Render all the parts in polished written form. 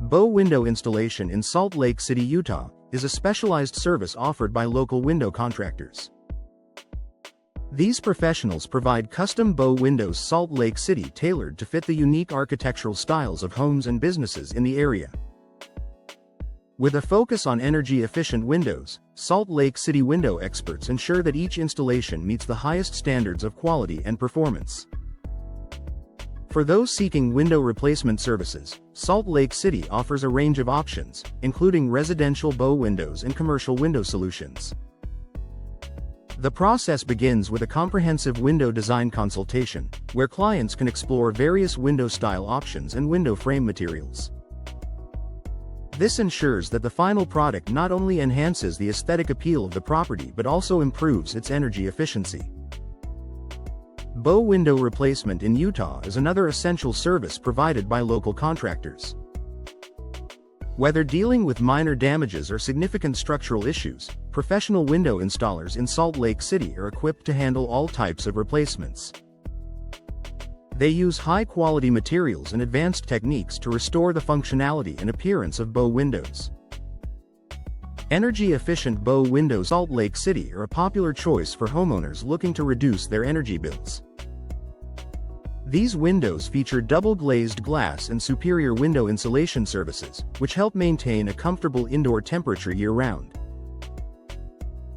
Bow Window Installation in Salt Lake City, Utah, is a specialized service offered by local window contractors. These professionals provide custom bow windows Salt Lake City tailored to fit the unique architectural styles of homes and businesses in the area. With a focus on energy-efficient windows, Salt Lake City window experts ensure that each installation meets the highest standards of quality and performance. For those seeking window replacement services, Salt Lake City offers a range of options, including residential bow windows and commercial window solutions. The process begins with a comprehensive window design consultation, where clients can explore various window style options and window frame materials. This ensures that the final product not only enhances the aesthetic appeal of the property but also improves its energy efficiency. Bow window replacement in Utah is another essential service provided by local contractors. Whether dealing with minor damages or significant structural issues, professional window installers in Salt Lake City are equipped to handle all types of replacements. They use high-quality materials and advanced techniques to restore the functionality and appearance of bow windows. Energy-efficient bow windows in Salt Lake City are a popular choice for homeowners looking to reduce their energy bills. These windows feature double-glazed glass and superior window insulation services, which help maintain a comfortable indoor temperature year-round.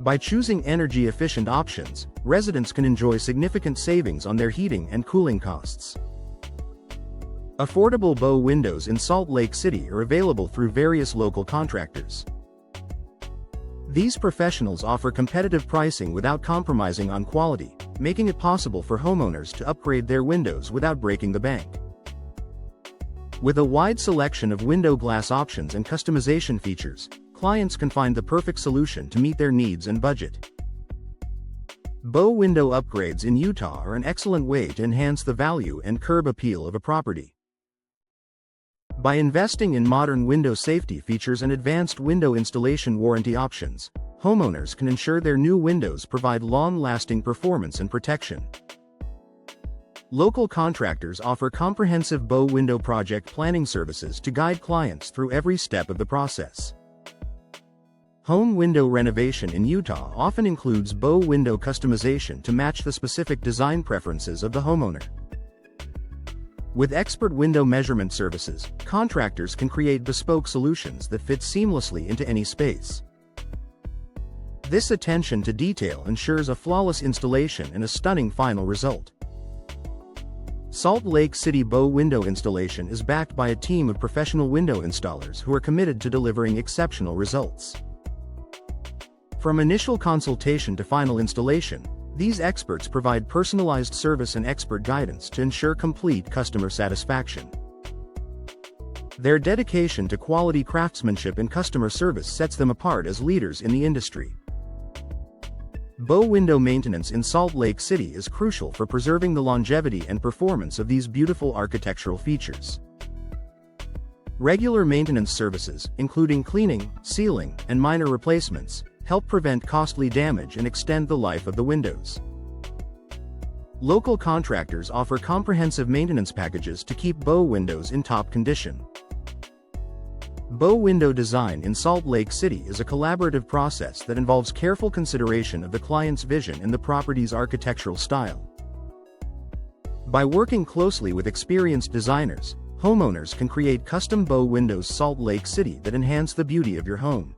By choosing energy-efficient options, residents can enjoy significant savings on their heating and cooling costs. Affordable bow windows in Salt Lake City are available through various local contractors. These professionals offer competitive pricing without compromising on quality, making it possible for homeowners to upgrade their windows without breaking the bank. With a wide selection of window glass options and customization features, clients can find the perfect solution to meet their needs and budget. Bow window upgrades in Utah are an excellent way to enhance the value and curb appeal of a property. By investing in modern window safety features and advanced window installation warranty options, homeowners can ensure their new windows provide long-lasting performance and protection. Local contractors offer comprehensive bow window project planning services to guide clients through every step of the process. Home window renovation in Utah often includes bow window customization to match the specific design preferences of the homeowner. With expert window measurement services, contractors can create bespoke solutions that fit seamlessly into any space. This attention to detail ensures a flawless installation and a stunning final result. Salt Lake City Bow Window Installation is backed by a team of professional window installers who are committed to delivering exceptional results. From initial consultation to final installation, these experts provide personalized service and expert guidance to ensure complete customer satisfaction. Their dedication to quality craftsmanship and customer service sets them apart as leaders in the industry. Bow window maintenance in Salt Lake City is crucial for preserving the longevity and performance of these beautiful architectural features. Regular maintenance services, including cleaning, sealing, and minor replacements, help prevent costly damage and extend the life of the windows. Local contractors offer comprehensive maintenance packages to keep bow windows in top condition. Bow window design in Salt Lake City is a collaborative process that involves careful consideration of the client's vision and the property's architectural style. By working closely with experienced designers, homeowners can create custom bow windows Salt Lake City that enhance the beauty of your home.